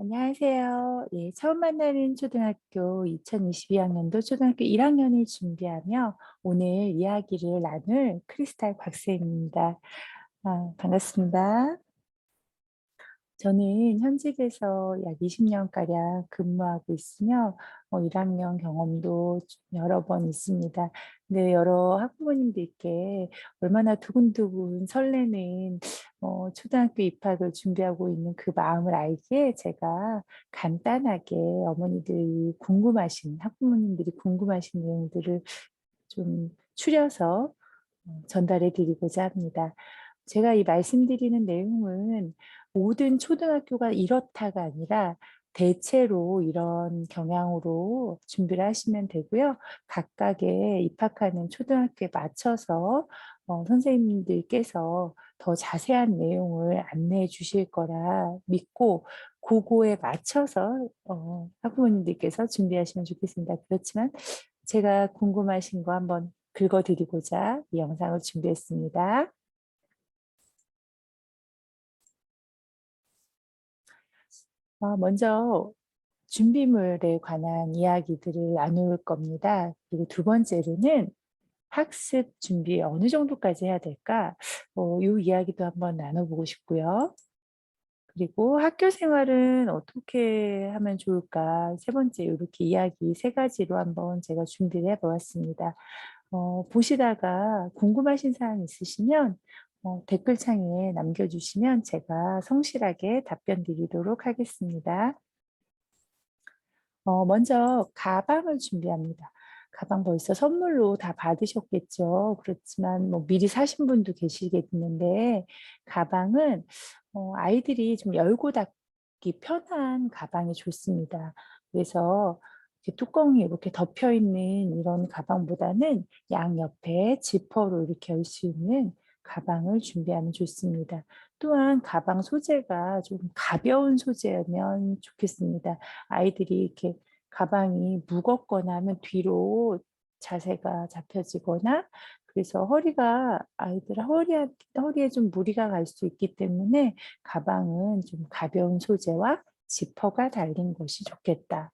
안녕하세요. 예, 처음 만나는 초등학교 2022학년도 초등학교 1학년을 준비하며 오늘 이야기를 나눌 크리스탈 박사입니다. 반갑습니다. 저는 현직에서 약 20년가량 근무하고 있으며 1학년 경험도 여러 번 있습니다. 근데 여러 학부모님들께 얼마나 두근두근 설레는 초등학교 입학을 준비하고 있는 그 마음을 알기에 제가 간단하게 어머니들이 궁금하신, 학부모님들이 궁금하신 내용들을 좀 추려서 전달해 드리고자 합니다. 제가 이 말씀드리는 내용은 모든 초등학교가 이렇다가 아니라 대체로 이런 경향으로 준비를 하시면 되고요. 각각의 입학하는 초등학교에 맞춰서 선생님들께서 더 자세한 내용을 안내해 주실 거라 믿고 그거에 맞춰서 학부모님들께서 준비하시면 좋겠습니다. 그렇지만 제가 궁금하신 거 한번 긁어드리고자 이 영상을 준비했습니다. 먼저 준비물에 관한 이야기들을 나눌 겁니다. 그리고 두 번째로는 학습 준비 어느 정도까지 해야 될까? 이 이야기도 한번 나눠보고 싶고요. 그리고 학교 생활은 어떻게 하면 좋을까? 세 번째, 이렇게 이야기 세 가지로 한번 제가 준비를 해보았습니다. 보시다가 궁금하신 사항 있으시면 댓글창에 남겨주시면 제가 성실하게 답변 드리도록 하겠습니다. 먼저 가방을 준비합니다. 가방 벌써 선물로 다 받으셨겠죠. 그렇지만 뭐 미리 사신 분도 계시겠는데 가방은 아이들이 좀 열고 닫기 편한 가방이 좋습니다. 그래서 이렇게 뚜껑이 이렇게 덮여 있는 이런 가방보다는 양옆에 지퍼로 이렇게 열 수 있는 가방을 준비하면 좋습니다. 또한 가방 소재가 좀 가벼운 소재면 좋겠습니다. 아이들이 이렇게 가방이 무겁거나 하면 뒤로 자세가 잡혀지거나 그래서 아이들 허리에 좀 무리가 갈 수 있기 때문에 가방은 좀 가벼운 소재와 지퍼가 달린 것이 좋겠다.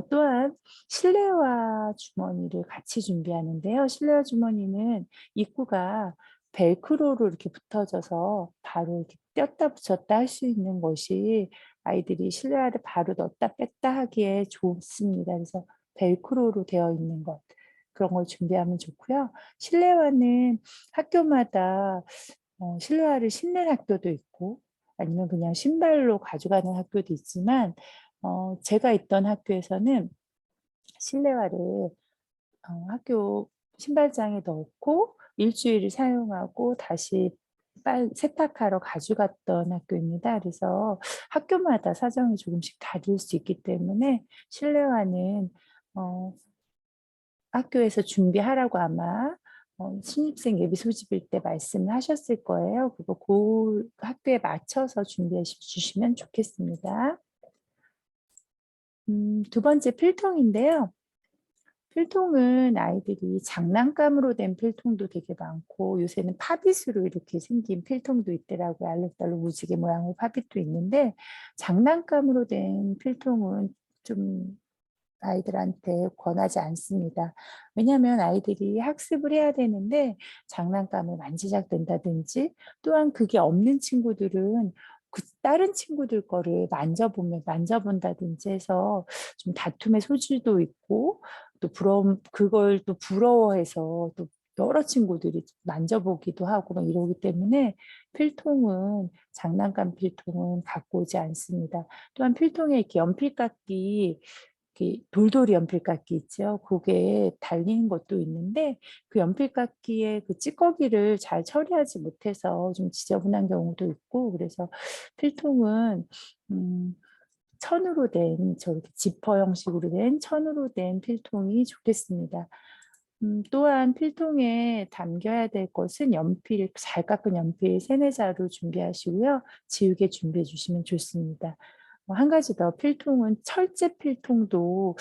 또한 실내화 주머니를 같이 준비하는데요. 실내화 주머니는 입구가 벨크로로 이렇게 붙어져서 바로 이렇게 떼었다 붙였다 할 수 있는 것이 아이들이 실내화를 바로 넣었다 뺐다 하기에 좋습니다. 그래서 벨크로로 되어 있는 것 그런 걸 준비하면 좋고요. 실내화는 학교마다 실내화를 신는 학교도 있고 아니면 그냥 신발로 가져가는 학교도 있지만 제가 있던 학교에서는 실내화를 학교 신발장에 넣고 일주일을 사용하고 다시 세탁하러 가져갔던 학교입니다. 그래서 학교마다 사정이 조금씩 다를 수 있기 때문에 실내화는 어, 학교에서 준비하라고 아마 신입생 예비 소집일 때 말씀을 하셨을 거예요. 그거 그 학교에 맞춰서 준비해 주시면 좋겠습니다. 두 번째 필통인데요. 필통은 아이들이 장난감으로 된 필통도 되게 많고 요새는 팝잇으로 이렇게 생긴 필통도 있더라고요. 알록달록 무지개 모양의 팝잇도 있는데 장난감으로 된 필통은 좀 아이들한테 권하지 않습니다. 왜냐하면 아이들이 학습을 해야 되는데 장난감을 만지작된다든지 또한 그게 없는 친구들은 그 다른 친구들 거를 만져본다든지 해서 좀 다툼의 소지도 있고 또 그걸 또 부러워해서 또 여러 친구들이 만져보기도 하고 막 이러기 때문에 장난감 필통은 갖고 오지 않습니다. 또한 필통에 이렇게 연필깎이 돌돌이 연필깎이 있죠. 그게 달린 것도 있는데 그 연필깎이의 그 찌꺼기를 잘 처리하지 못해서 좀 지저분한 경우도 있고 그래서 필통은 음, 천으로 된 저렇게 지퍼 형식으로 된 천으로 된 필통이 좋겠습니다. 또한 필통에 담겨야 될 것은 잘 깎은 연필 세네 자루 준비하시고요. 지우개 준비해 주시면 좋습니다. 한 가지 더 필통은 철제 필통도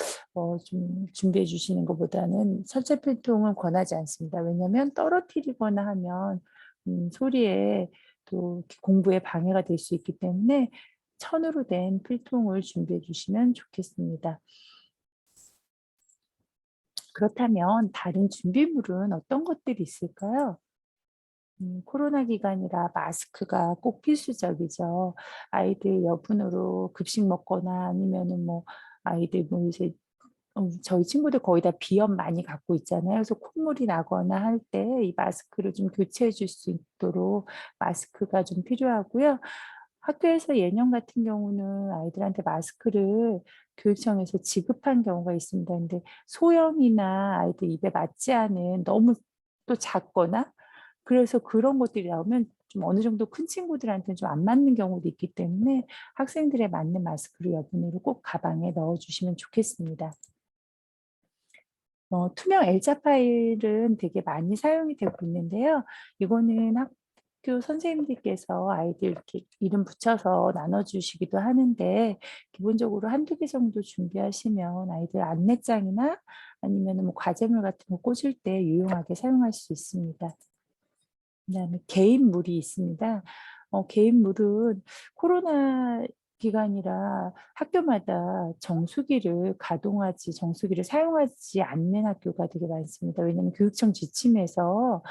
좀 준비해 주시는 것보다는 철제 필통은 권하지 않습니다. 왜냐하면 떨어뜨리거나 하면 소리에 또 이렇게 공부에 방해가 될 수 있기 때문에 천으로 된 필통을 준비해 주시면 좋겠습니다. 그렇다면 다른 준비물은 어떤 것들이 있을까요? 코로나 기간이라 마스크가 꼭 필수적이죠. 아이들 여분으로 급식 먹거나 아니면은 뭐 아이들 뭐 요새 저희 친구들 거의 다 비염 많이 갖고 있잖아요. 그래서 콧물이 나거나 할 때 이 마스크를 좀 교체해 줄 수 있도록 마스크가 좀 필요하고요. 학교에서 예년 같은 경우는 아이들한테 마스크를 교육청에서 지급한 경우가 있습니다. 근데 소형이나 아이들 입에 맞지 않은 너무 또 작거나 그래서 그런 것들이 나오면 좀 어느 정도 큰 친구들한테는 좀 안 맞는 경우도 있기 때문에 학생들에 맞는 마스크를 여분으로 꼭 가방에 넣어 주시면 좋겠습니다. 투명 L자 파일은 되게 많이 사용이 되고 있는데요. 이거는 학교 선생님들께서 아이들 이렇게 이름 붙여서 나눠 주시기도 하는데 기본적으로 한두 개 정도 준비하시면 아이들 안내장이나 아니면은 뭐 과제물 같은 거 꽂을 때 유용하게 사용할 수 있습니다. 그다음에 개인물이 있습니다. 개인물은 코로나 기간이라 학교마다 정수기를 사용하지 않는 학교가 되게 많습니다. 왜냐하면 교육청 지침에서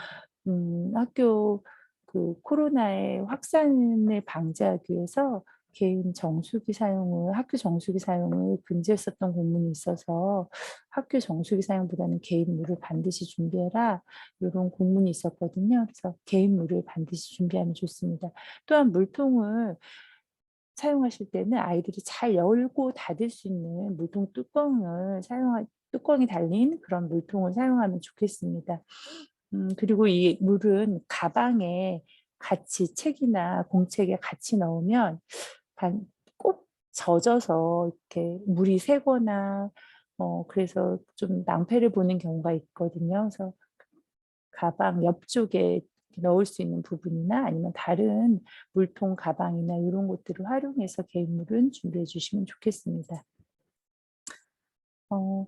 학교 그 코로나의 확산을 방지하기 위해서 학교 정수기 사용을 금지했었던 공문이 있어서 "학교 정수기 사용보다는 개인 물을 반드시 준비해라." 요런 공문이 있었거든요. 그래서 개인 물을 반드시 준비하면 좋습니다. 또한 물통을 사용하실 때는 아이들이 잘 열고 닫을 수 있는 물통 뚜껑이 달린 그런 물통을 사용하면 좋겠습니다. 그리고 이 물은 가방에 같이 책이나 공책에 같이 넣으면 반 꼭 젖어서 이렇게 물이 새거나 그래서 좀 낭패를 보는 경우가 있거든요. 그래서 가방 옆쪽에 넣을 수 있는 부분이나 아니면 다른 물통 가방이나 요런 것들을 활용해서 개인물은 준비해 주시면 좋겠습니다. 어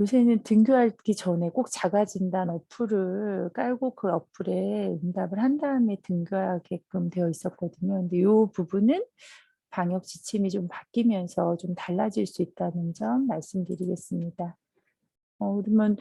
요새는 등교하기 전에 꼭 자가진단 어플을 깔고 그 어플에 응답을 한 다음에 등교하게끔 되어 있었거든요. 근데 요 부분은 방역 지침이 좀 바뀌면서 좀 달라질 수 있다는 점 말씀드리겠습니다. 그러면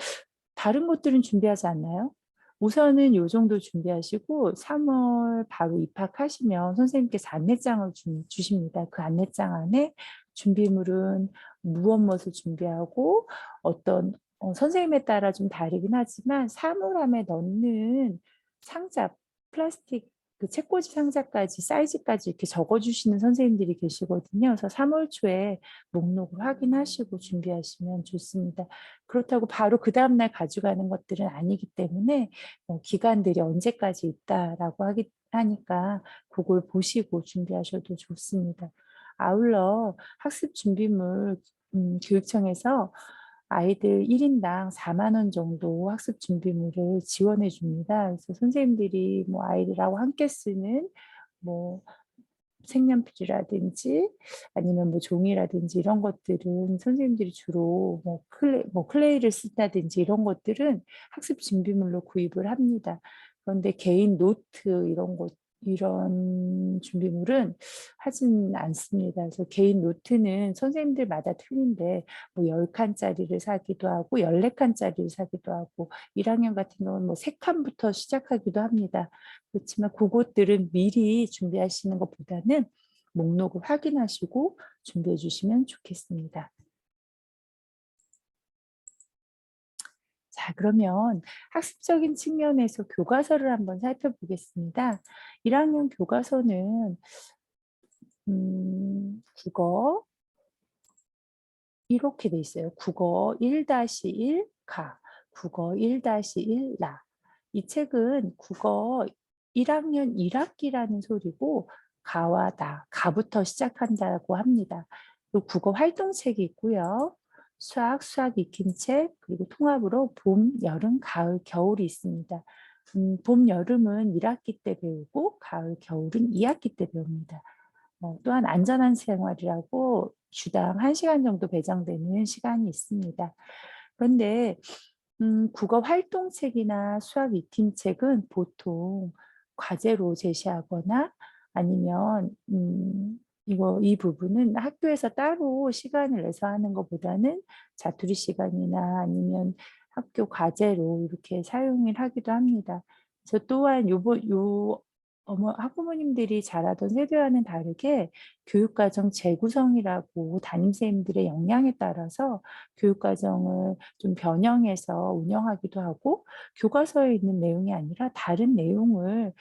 다른 것들은 준비하지 않나요? 우선은 요 정도 준비하시고 3월 바로 입학하시면 선생님께서 안내장을 주십니다. 그 안내장 안에 준비물은 무엇 준비하고 어떤 선생님에 따라 좀 다르긴 하지만 사물함에 넣는 상자, 플라스틱 그 책꽂이 상자까지 사이즈까지 이렇게 적어 주시는 선생님들이 계시거든요. 그래서 3월 초에 목록을 확인하시고 준비하시면 좋습니다. 그렇다고 바로 그다음 날 가져가는 것들은 아니기 때문에 기간들이 언제까지 있다라고 하니까 그걸 보시고 준비하셔도 좋습니다. 아울러 학습 준비물 교육청에서 아이들 1 인당 4만 원 정도 학습 준비물을 지원해 줍니다. 그래서 선생님들이 뭐 아이들하고 함께 쓰는 뭐 색연필이라든지 아니면 뭐 종이라든지 이런 것들은 선생님들이 주로 클레이를 쓴다든지 이런 것들은 학습 준비물로 구입을 합니다. 그런데 개인 노트 이런 준비물은 하진 않습니다. 그래서 개인 노트는 선생님들마다 틀린데 뭐 10 칸짜리를 사기도 하고 14 칸짜리를 사기도 하고 1 학년 같은 경우는 뭐 3 칸부터 시작하기도 합니다. 그렇지만 고것들은 미리 준비하시는 것보다는 목록을 확인하시고 준비해 주시면 좋겠습니다. 자, 그러면 학습적인 측면에서 교과서를 한번 살펴보겠습니다. 1 학년 교과서는 국어 이렇게 돼 있어요. 국어 1-1 가, 국어 1-1 라. 이 책은 국어 1 학년 1 학기라는 소리고 가와 나, 가부터 시작한다고 합니다. 또 국어 활동책이 있고요. 수학 익힘책, 그리고 통합으로 봄, 여름, 가을, 겨울이 있습니다. 봄, 여름은 1 학기 때 배우고 가을, 겨울은 2 학기 때 배웁니다. 또한 안전한 생활이라고 주당 1 시간 정도 배정되는 시간이 있습니다. 그런데 국어 활동책이나 수학 익힘책은 보통 과제로 제시하거나 아니면 이 부분은 학교에서 따로 시간을 내서 하는 것보다는 자투리 시간이나 아니면 학교 과제로 이렇게 사용을 하기도 합니다. 그래서 또한 학부모님들이 잘하던 세대와는 다르게 교육과정 재구성이라고 담임선생님들의 역량에 따라서 교육과정을 좀 변형해서 운영하기도 하고, 교과서에 있는 내용이 아니라 다른 내용을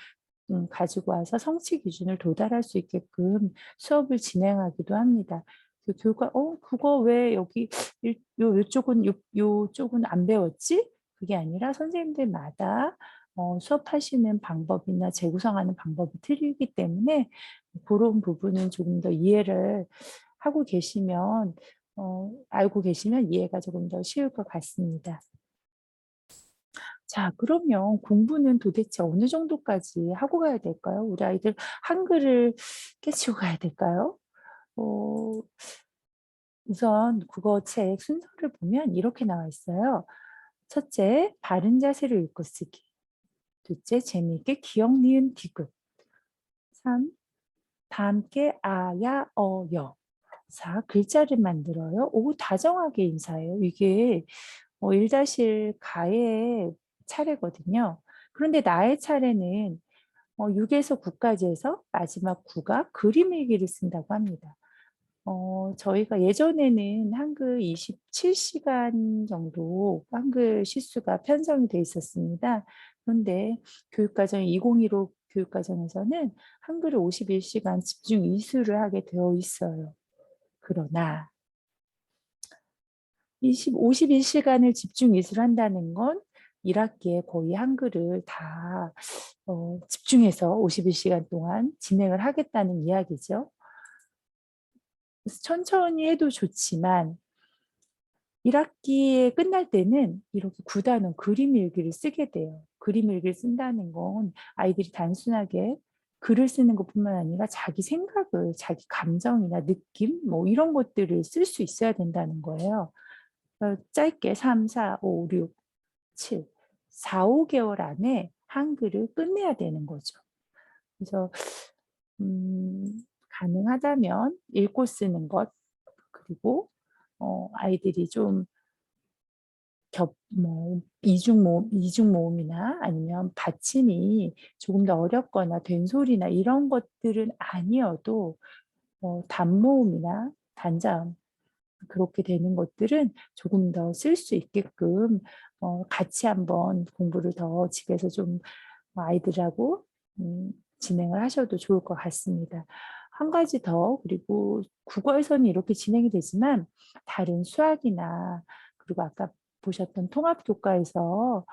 가지고 와서 성취 기준을 도달할 수 있게끔 수업을 진행하기도 합니다. 그 교과 그거 왜 여기 요쪽은 요쪽은 안 배웠지? 그게 아니라 선생님들마다 수업하시는 방법이나 재구성하는 방법이 틀리기 때문에 그런 부분은 조금 더 이해를 하고 계시면 알고 계시면 이해가 조금 더 쉬울 것 같습니다. 자, 그러면 공부는 도대체 어느 정도까지 하고 가야 될까요? 우리 아이들 한글을 깨치고 가야 될까요? 어, 우선 국어책 순서를 보면 이렇게 나와 있어요. 첫째, 바른 자세로 읽고 쓰기. 둘째, 재미있게 기억, 니은, 디귿. 3, 다 함께 아, 야, 어, 여. 4, 글자를 만들어요. 5, 다정하게 인사해요. 이게 1-1 가의 차례거든요. 그런데 나의 차례는 6에서 9까지 해서 마지막 9가 그림 일기를 쓴다고 합니다. 저희가 예전에는 한글 27시간 정도 한글 시수가 편성이 돼 있었습니다. 그런데 교육과정 2015 교육과정에서는 한글을 51시간 집중 이수를 하게 되어 있어요. 그러나 51시간을 집중 이수를 한다는 건 1학기에 거의 한글을 다 집중해서 51시간 동안 진행을 하겠다는 이야기죠. 그래서 천천히 해도 좋지만 1학기에 끝날 때는 이렇게 9단원 그림 일기를 쓰게 돼요. 그림 일기를 쓴다는 건 아이들이 단순하게 글을 쓰는 것뿐만 아니라 자기 생각을, 자기 감정이나 느낌, 뭐 이런 것들을 쓸 수 있어야 된다는 거예요. 짧게 3, 4, 5, 6, 7, 4, 5개월 안에 한글을 끝내야 되는 거죠. 그래서 가능하다면 읽고 쓰는 것, 그리고 아이들이 좀 이중 모음이나 아니면 받침이 조금 더 어렵거나 된소리나 이런 것들은 아니어도 단모음이나 단자음 그렇게 되는 것들은 조금 더 쓸 수 있게끔 같이 한번 공부를 더 집에서 좀 아이들하고 진행을 하셔도 좋을 것 같습니다. 한 가지 더, 그리고 국어에서는 이렇게 진행이 되지만 다른 수학이나 그리고 아까 보셨던 통합교과에서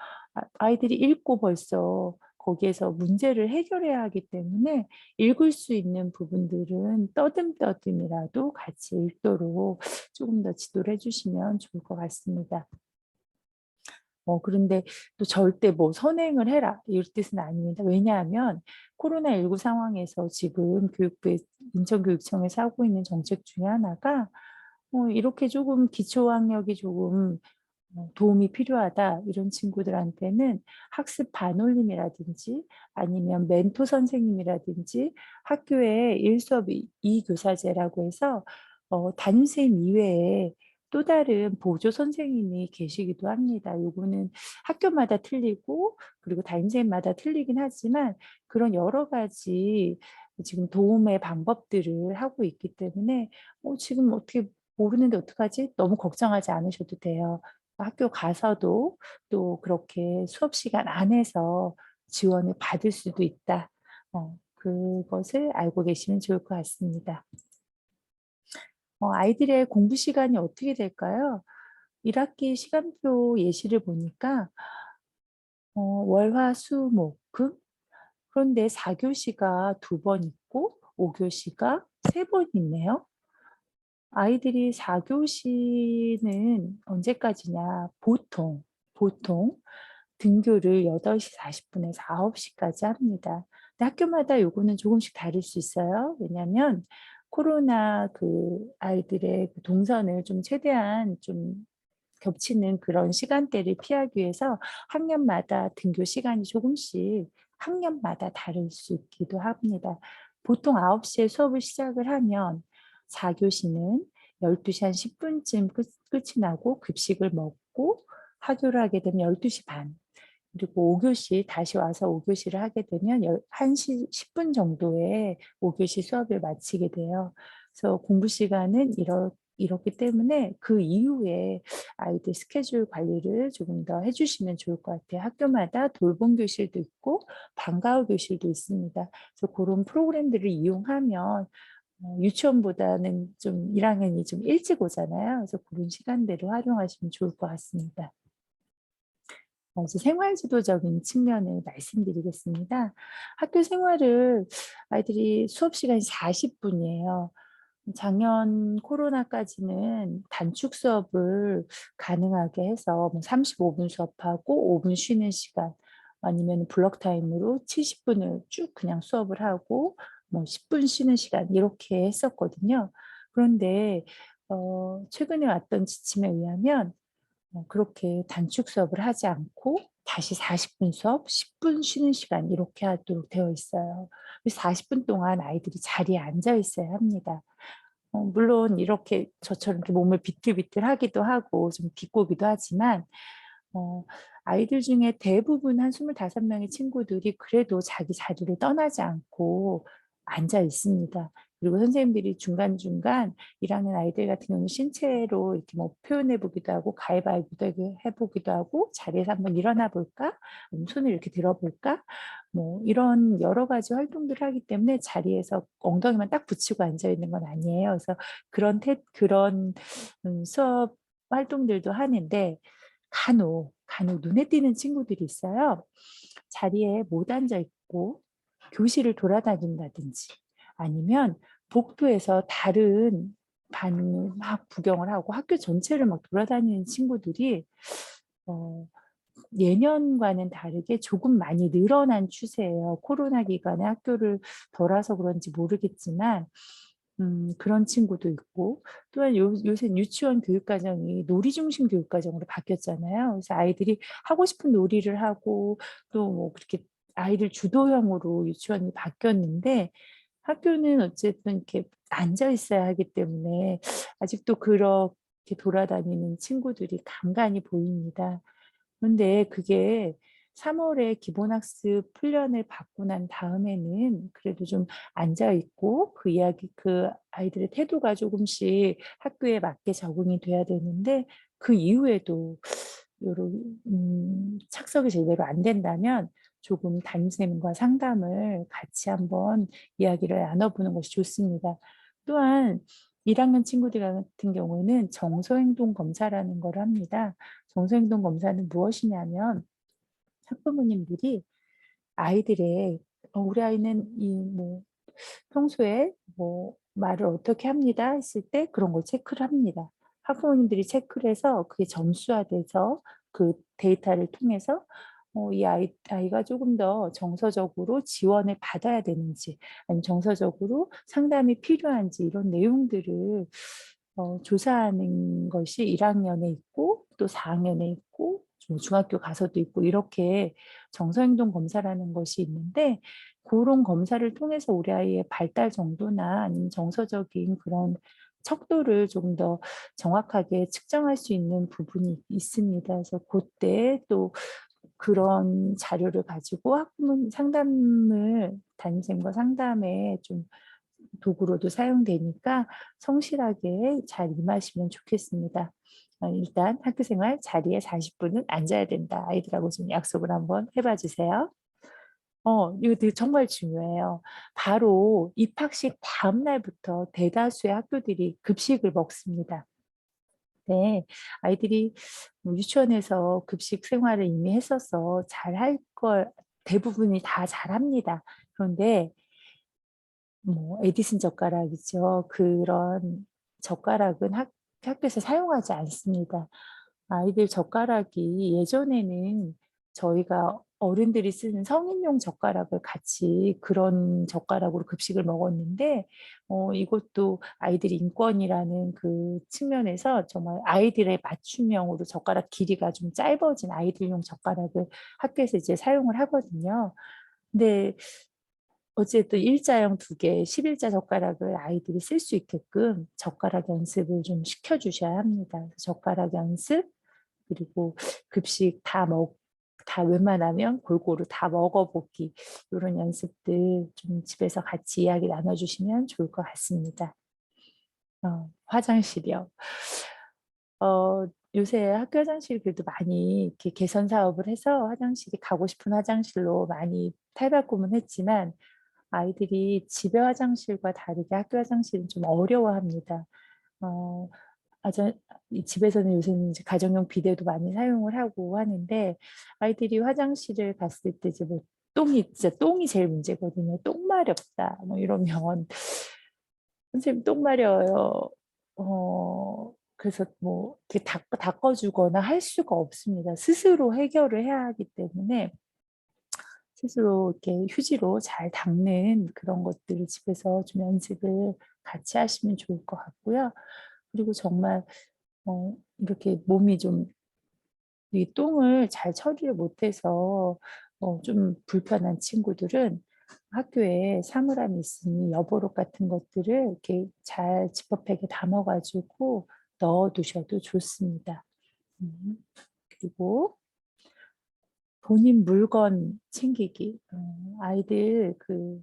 아이들이 읽고 벌써 거기에서 문제를 해결해야 하기 때문에 읽을 수 있는 부분들은 떠듬떠듬이라도 같이 읽도록 조금 더 지도를 해주시면 좋을 것 같습니다. 그런데 또 절대 뭐 선행을 해라 이 뜻은 아닙니다. 왜냐하면 코로나19 상황에서 지금 인천교육청에서 하고 있는 정책 중에 하나가 이렇게 조금 기초학력이 조금 도움이 필요하다 이런 친구들한테는 학습 반올림이라든지 아니면 멘토 선생님이라든지 학교에 일수업 이교사제라고 해서 담임선생님 이외에 또 다른 보조 선생님이 계시기도 합니다. 요거는 학교마다 틀리고 그리고 담임선생님마다 틀리긴 하지만 그런 여러 가지 지금 도움의 방법들을 하고 있기 때문에 지금 어떻게 모르는데 어떡하지? 너무 걱정하지 않으셔도 돼요. 학교 가서도 또 그렇게 수업 시간 안에서 지원을 받을 수도 있다. 그것을 알고 계시면 좋을 것 같습니다. 아이들의 공부 시간이 어떻게 될까요? 1학기 시간표 예시를 보니까 월, 화, 수, 목, 금 그런데 4교시가 2번 있고 5교시가 3번 있네요. 아이들이 4교시는 언제까지냐? 보통 등교를 8시 40분에서 9시까지 합니다. 근데 학교마다 요거는 조금씩 다를 수 있어요. 왜냐하면 코로나 아이들의 동선을 좀 최대한 좀 겹치는 그런 시간대를 피하기 위해서 학년마다 등교 시간이 조금씩 학년마다 다를 수 있기도 합니다. 보통 9시에 수업을 시작을 하면 4교시는 12시 한 10분쯤 끝이 나고 급식을 먹고 하교를 하게 되면 12시 반. 그리고 5교시 다시 와서 5교시를 하게 되면 1시 10분 정도에 5교시 수업을 마치게 돼요. 그래서 공부 시간은 이렇기 때문에 그 이후에 아이들 스케줄 관리를 조금 더 해주시면 좋을 것 같아요. 학교마다 돌봄 교실도 있고 방과후 교실도 있습니다. 그래서 그런 프로그램들을 이용하면 유치원보다는 좀 1학년이 좀 일찍 오잖아요. 그래서 그런 시간대로 활용하시면 좋을 것 같습니다. 이제 생활지도적인 측면을 말씀드리겠습니다. 학교 생활을 아이들이 수업 시간이 40분이에요. 작년 코로나까지는 단축 수업을 가능하게 해서 뭐 35분 수업하고 5분 쉬는 시간 아니면 블록 타임으로 70분을 쭉 그냥 수업을 하고 뭐 10분 쉬는 시간 이렇게 했었거든요. 그런데 최근에 왔던 지침에 의하면 그렇게 단축 수업을 하지 않고 다시 40분 수업, 10분 쉬는 시간 이렇게 하도록 되어 있어요. 40분 동안 아이들이 자리에 앉아 있어야 합니다. 물론 이렇게 저처럼 이렇게 몸을 비틀비틀하기도 하고 좀 비꼬기도 하지만 어, 아이들 중에 대부분 한 25명의 친구들이 그래도 자기 자리를 떠나지 않고 앉아 있습니다. 그리고 선생님들이 중간중간 일하는 아이들 같은 경우는 신체로 이렇게 뭐 표현해 보기도 하고 가위바위보도 해보기도 하고 자리에서 한번 일어나 볼까? 손을 이렇게 들어볼까? 뭐 이런 여러 가지 활동들을 하기 때문에 자리에서 엉덩이만 딱 붙이고 앉아 있는 건 아니에요. 그래서 그런 수업 활동들도 하는데 간혹 눈에 띄는 친구들이 있어요. 자리에 못 앉아 있고 교실을 돌아다닌다든지 아니면 복도에서 다른 반을 막 구경을 하고 학교 전체를 막 돌아다니는 친구들이 어, 예년과는 다르게 조금 많이 늘어난 추세예요. 코로나 기간에 학교를 덜 와서 그런지 모르겠지만 그런 친구도 있고 또한 요새 유치원 교육과정이 놀이 중심 교육과정으로 바뀌었잖아요. 그래서 아이들이 하고 싶은 놀이를 하고 또 뭐 그렇게 아이들 주도형으로 유치원이 바뀌었는데 학교는 어쨌든 이렇게 앉아 있어야 하기 때문에 아직도 그렇게 돌아다니는 친구들이 간간히 보입니다. 그런데 그게 3월에 기본학습 훈련을 받고 난 다음에는 그래도 좀 앉아 있고 그 아이들의 태도가 조금씩 학교에 맞게 적응이 돼야 되는데 그 이후에도 요런 착석이 제대로 안 된다면 조금 담임선생님과 상담을 같이 한번 이야기를 나눠보는 것이 좋습니다. 또한 1학년 친구들 같은 경우에는 정서행동 검사라는 걸 합니다. 정서행동 검사는 무엇이냐면 학부모님들이 아이들의 우리 아이는 이 뭐 평소에 뭐 말을 어떻게 합니다 했을 때 그런 걸 체크를 합니다. 학부모님들이 체크를 해서 그게 점수화돼서 그 데이터를 통해서 이 아이가 조금 더 정서적으로 지원을 받아야 되는지 아니면 정서적으로 상담이 필요한지 이런 내용들을 조사하는 것이 1학년에 있고 또 4학년에 있고 중학교 가서도 있고 이렇게 정서행동 검사라는 것이 있는데 그런 검사를 통해서 우리 아이의 발달 정도나 아니면 정서적인 그런 척도를 조금 더 정확하게 측정할 수 있는 부분이 있습니다. 그래서 그때 또 그런 자료를 가지고 학부모 상담을 담임쌤과 상담에 좀 도구로도 사용되니까 성실하게 잘 임하시면 좋겠습니다. 일단 학교생활 자리에 40분은 앉아야 된다. 아이들하고 좀 약속을 한번 해봐 주세요. 이거 되게 정말 중요해요. 바로 입학식 다음 날부터 대다수의 학교들이 급식을 먹습니다. 네, 아이들이 뭐 유치원에서 급식 생활을 이미 했어서 잘할 걸 대부분이 다 잘합니다. 그런데 뭐 에디슨 젓가락이죠. 그런 젓가락은 학교에서 사용하지 않습니다. 아이들 젓가락이 예전에는 저희가 어른들이 쓰는 성인용 젓가락을 같이 그런 젓가락으로 급식을 먹었는데 이것도 아이들 인권이라는 그 측면에서 정말 아이들의 맞춤형으로 젓가락 길이가 좀 짧아진 아이들용 젓가락을 학교에서 이제 사용을 하거든요. 근데 어쨌든 일자형 2개, 11자 젓가락을 아이들이 쓸 수 있게끔 젓가락 연습을 좀 시켜주셔야 합니다. 젓가락 연습, 그리고 급식 다 웬만하면 골고루 다 먹어보기, 이런 연습들 좀 집에서 같이 이야기 나눠주시면 좋을 것 같습니다. 화장실이요. 요새 학교 화장실 그래도 많이 이렇게 개선 사업을 해서 화장실이 가고 싶은 화장실로 많이 탈바꿈은 했지만, 아이들이 집에 화장실과 다르게 학교 화장실은 좀 어려워합니다. 어, 이 집에서는 요새는 이제 가정용 비데도 많이 사용을 하고 하는데, 아이들이 화장실을 갔을 때 이제 뭐 진짜 똥이 제일 문제거든요. 똥 마렵다 뭐 이러면 선생님 똥 마려워요. 그래서 뭐 이렇게 닦아주거나 할 수가 없습니다. 스스로 해결을 해야 하기 때문에 스스로 이렇게 휴지로 잘 닦는 그런 것들을 집에서 좀 연습을 같이 하시면 좋을 것 같고요. 그리고 정말 이렇게 몸이 좀 이 똥을 잘 처리를 못해서 좀 불편한 친구들은 학교에 사물함이 있으니 여보록 같은 것들을 이렇게 잘 지퍼백에 담아가지고 넣어두셔도 좋습니다. 그리고 본인 물건 챙기기. 아이들 그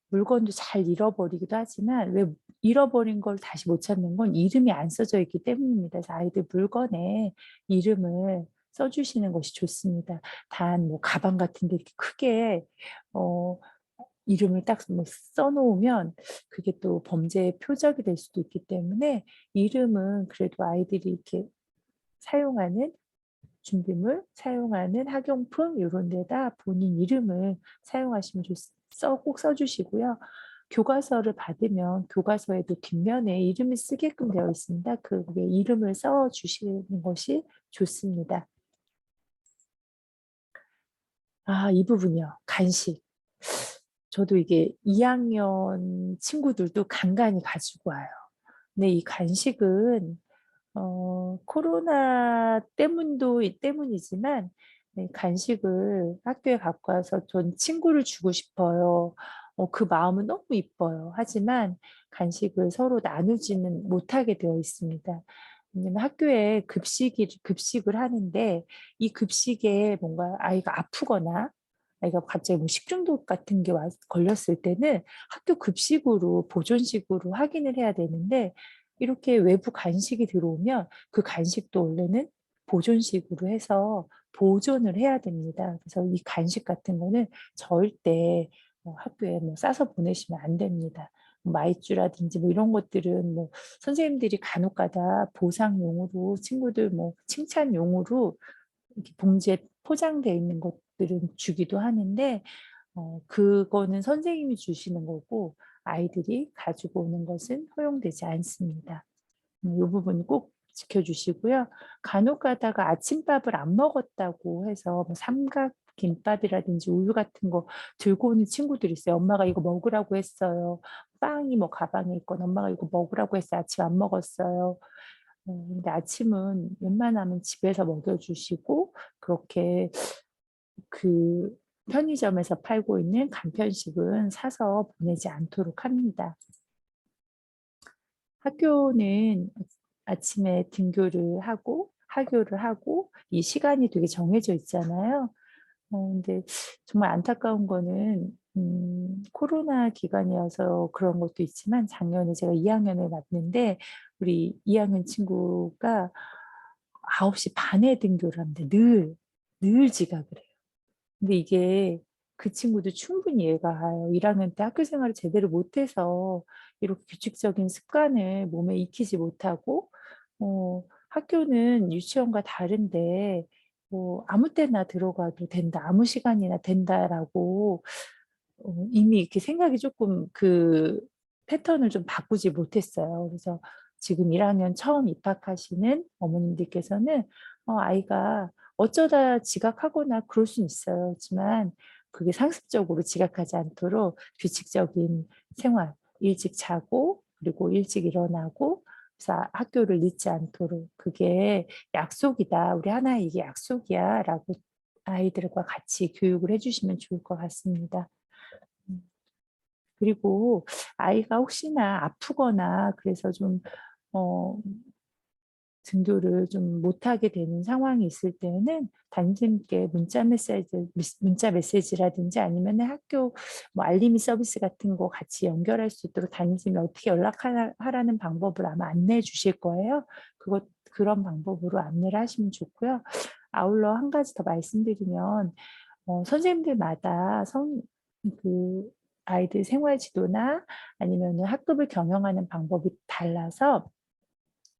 물건도 잘 잃어버리기도 하지만, 왜 잃어버린 걸 다시 못 찾는 건 이름이 안 써져 있기 때문입니다. 그래서 아이들 물건에 이름을 써주시는 것이 좋습니다. 단 뭐 가방 같은 데 이렇게 크게 어, 이름을 딱 뭐 써놓으면 그게 또 범죄의 표적이 될 수도 있기 때문에, 이름은 그래도 아이들이 이렇게 사용하는 준비물, 사용하는 학용품 이런 데다 본인 이름을 사용하시면 꼭 써주시고요. 교과서를 받으면 교과서에도 뒷면에 이름이 쓰게끔 되어 있습니다. 그게 이름을 써주시는 것이 좋습니다. 이 부분이요. 간식. 저도 이게 2학년 친구들도 간간히 가지고 와요. 근데 이 간식은 코로나 때문이지만, 네, 간식을 학교에 갖고 와서 전 친구를 주고 싶어요. 그 마음은 너무 이뻐요. 하지만 간식을 서로 나누지는 못하게 되어 있습니다. 왜냐면 학교에 급식을 하는데, 이 급식에 뭔가 아이가 아프거나 아이가 갑자기 뭐 식중독 같은 게 걸렸을 때는 학교 급식으로 보존식으로 확인을 해야 되는데, 이렇게 외부 간식이 들어오면 그 간식도 원래는 보존식으로 해서 보존을 해야 됩니다. 그래서 이 간식 같은 거는 절대 학교에 뭐 싸서 보내시면 안 됩니다. 마이쮸라든지 뭐 이런 것들은 뭐 선생님들이 간혹가다 보상용으로, 친구들 뭐 칭찬용으로 이렇게 봉지에 포장되어 있는 것들은 주기도 하는데, 그거는 선생님이 주시는 거고 아이들이 가지고 오는 것은 허용되지 않습니다. 이 부분 꼭 지켜주시고요. 간혹 가다가 아침밥을 안 먹었다고 해서 뭐 삼각김밥이라든지 우유 같은 거 들고 오는 친구들이 있어요. 엄마가 이거 먹으라고 했어요. 빵이 뭐 가방에 있거나 엄마가 이거 먹으라고 했어요. 아침 안 먹었어요. 근데 아침은 웬만하면 집에서 먹여주시고, 그렇게 그 편의점에서 팔고 있는 간편식은 사서 보내지 않도록 합니다. 학교는 아침에 등교를 하고 하교를 하고 이 시간이 되게 정해져 있잖아요. 근데 정말 안타까운 거는 코로나 기간이어서 그런 것도 있지만, 작년에 제가 2학년을 맡는데 우리 2학년 친구가 9시 반에 등교를 하는데 늘 지각을 해요. 근데 이게 그 친구도 충분히 이해가 가요. 1학년 때 학교 생활을 제대로 못해서 이렇게 규칙적인 습관을 몸에 익히지 못하고, 학교는 유치원과 다른데 뭐 아무 때나 들어가도 된다, 아무 시간이나 된다라고 이미 이렇게 생각이 조금 그 패턴을 좀 바꾸지 못했어요. 그래서 지금 1학년 처음 입학하시는 어머님들께서는 아이가 어쩌다 지각하거나 그럴 수는 있어요. 하지만 그게 상습적으로 지각하지 않도록 규칙적인 생활, 일찍 자고 그리고 일찍 일어나고, 그래서 학교를 늦지 않도록, 그게 약속이다, 우리 하나의 이게 약속이야 라고 아이들과 같이 교육을 해주시면 좋을 것 같습니다. 음. 그리고 아이가 혹시나 아프거나 그래서 좀 어, 등교를 좀 못하게 되는 상황이 있을 때는 담임쌤께 문자 메시지라든지 아니면 학교 뭐 알림이 서비스 같은 거 같이 연결할 수 있도록 담임쌤이 어떻게 연락하라는 방법을 아마 안내해 주실 거예요. 그런 방법으로 안내를 하시면 좋고요. 아울러 한 가지 더 말씀드리면 선생님들마다 그 아이들 생활 지도나 아니면 학급을 경영하는 방법이 달라서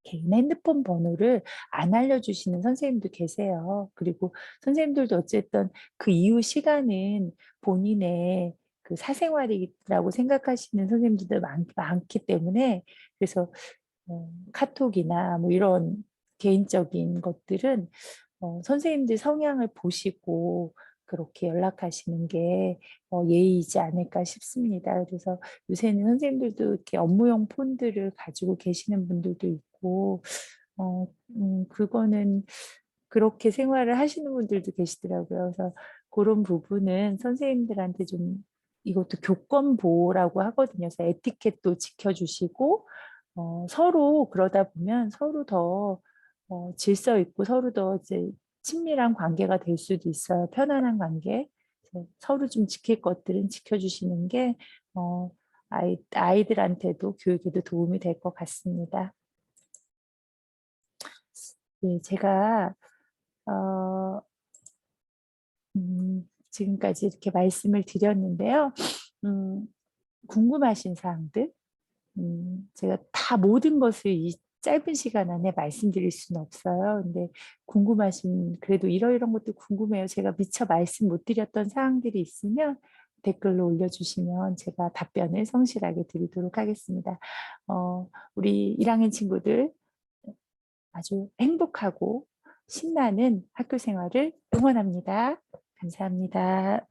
개인 핸드폰 번호를 안 알려주시는 선생님도 계세요. 그리고 선생님들도 어쨌든 그 이후 시간은 본인의 그 사생활이라고 생각하시는 선생님들도 많기 때문에 그래서 카톡이나 뭐 이런 개인적인 것들은 선생님들 성향을 보시고 그렇게 연락하시는 게 예의이지 않을까 싶습니다. 그래서 요새는 선생님들도 이렇게 업무용 폰들을 가지고 계시는 분들도 있고, 그거는 그렇게 생활을 하시는 분들도 계시더라고요. 그래서 그런 부분은 선생님들한테 좀 이것도 교권 보호라고 하거든요. 그래서 에티켓도 지켜주시고, 서로 그러다 보면 서로 더 질서 있고 서로 더 이제 친밀한 관계가 될 수도 있어요. 편안한 관계. 그래서 서로 좀 지킬 것들은 지켜주시는 게 아이들한테도 교육에도 도움이 될 것 같습니다. 네, 제가 어, 지금까지 이렇게 말씀을 드렸는데요. 음, 궁금하신 사항들, 제가 다 모든 것을 이 짧은 시간 안에 말씀드릴 수는 없어요. 근데 그래도 이런 것도 궁금해요. 제가 미처 말씀 못 드렸던 사항들이 있으면 댓글로 올려주시면 제가 답변을 성실하게 드리도록 하겠습니다. 우리 1학년 친구들 아주 행복하고 신나는 학교 생활을 응원합니다. 감사합니다.